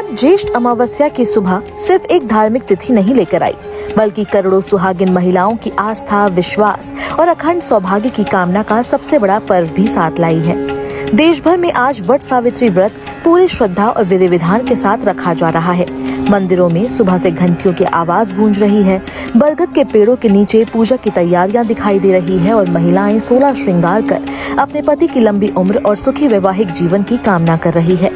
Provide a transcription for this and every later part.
आज ज्येष्ठ अमावस्या की सुबह सिर्फ एक धार्मिक तिथि नहीं लेकर आई, बल्कि करोड़ों सुहागिन महिलाओं की आस्था, विश्वास और अखंड सौभाग्य की कामना का सबसे बड़ा पर्व भी साथ लाई है। देश भर में आज वट सावित्री व्रत पूरी श्रद्धा और विधि विधान के साथ रखा जा रहा है। मंदिरों में सुबह से घंटियों की आवाज गूंज रही है, बरगद के पेड़ों के नीचे पूजा की तैयारियां दिखाई दे रही है और महिलाएं 16 श्रृंगार कर अपने पति की लंबी उम्र और सुखी वैवाहिक जीवन की कामना कर रही है।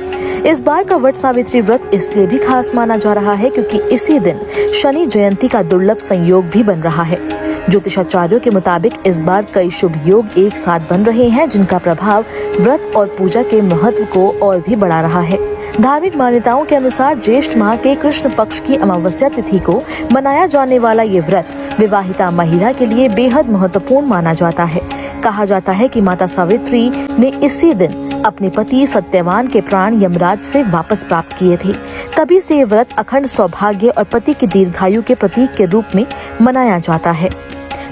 इस बार का वट सावित्री व्रत इसलिए भी खास माना जा रहा है क्योंकि इसी दिन शनि जयंती का दुर्लभ संयोग भी बन रहा है। ज्योतिषाचार्यों के मुताबिक इस बार कई शुभ योग एक साथ बन रहे हैं, जिनका प्रभाव व्रत और पूजा के महत्व को और भी बढ़ा रहा है। धार्मिक मान्यताओं के अनुसार ज्येष्ठ माह के कृष्ण पक्ष की अमावस्या तिथि को मनाया जाने वाला ये व्रत विवाहिता महिला के लिए बेहद महत्वपूर्ण माना जाता है। कहा जाता है कि माता सावित्री ने इसी दिन अपने पति सत्यवान के प्राण यमराज से वापस प्राप्त किए थे। तभी से ये व्रत अखंड सौभाग्य और पति की दीर्घायु के प्रतीक के रूप में मनाया जाता है।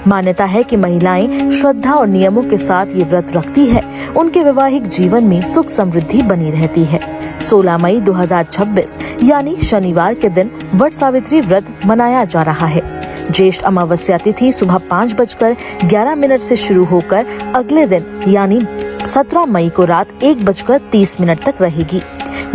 मान्यता है कि महिलाएं श्रद्धा और नियमों के साथ ये व्रत रखती है, उनके वैवाहिक जीवन में सुख समृद्धि बनी रहती है। 16 मई 2026 यानी शनिवार के दिन वट सावित्री व्रत मनाया जा रहा है। ज्येष्ठ अमावस्या तिथि सुबह 5:11 से शुरू होकर अगले दिन यानी 17 मई को रात 1:30 तक रहेगी।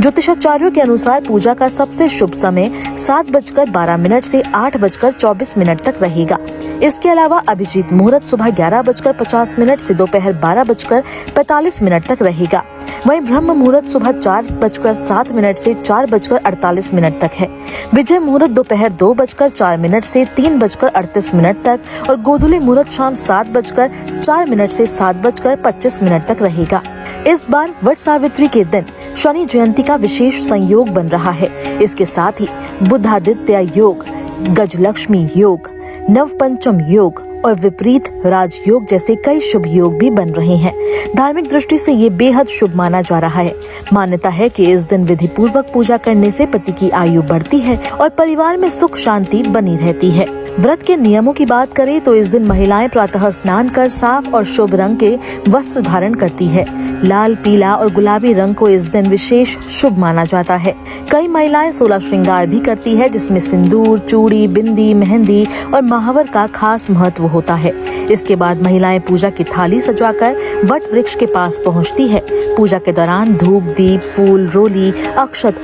ज्योतिषाचार्यों के अनुसार पूजा का सबसे शुभ समय 7:12 से 8:24 तक रहेगा। इसके अलावा अभिजीत मुहूर्त सुबह 11:50 से दोपहर 12:45 तक रहेगा। वहीं ब्रह्म मुहूर्त सुबह 4:07 से 4:48 तक है। विजय मुहूर्त दोपहर 2:04 से 3:38 तक और गोधूली मुहूर्त शाम 7:04 से 7:25 तक रहेगा। इस बार वट सावित्री के दिन शनि जयंती का विशेष संयोग बन रहा है। इसके साथ ही बुधादित्य योग, गजलक्ष्मी योग, नवपंचम योग और विपरीत राजयोग जैसे कई शुभ योग भी बन रहे हैं। धार्मिक दृष्टि से ये बेहद शुभ माना जा रहा है। मान्यता है कि इस दिन विधि पूर्वक पूजा करने से पति की आयु बढ़ती है और परिवार में सुख शांति बनी रहती है। व्रत के नियमों की बात करें तो इस दिन महिलाएं प्रातः स्नान कर साफ और शुभ रंग के वस्त्र धारण करती है। लाल, पीला और गुलाबी रंग को इस दिन विशेष शुभ माना जाता है। कई महिलाएं 16 श्रृंगार भी करती है, जिसमें सिंदूर, चूड़ी, बिंदी, मेहंदी और महावर का खास महत्व होता है। इसके बाद महिलाएं पूजा की थाली सजाकर वट वृक्ष के पास पहुंचती है। पूजा के दौरान धूप, दीप, फूल, रोली, अक्षत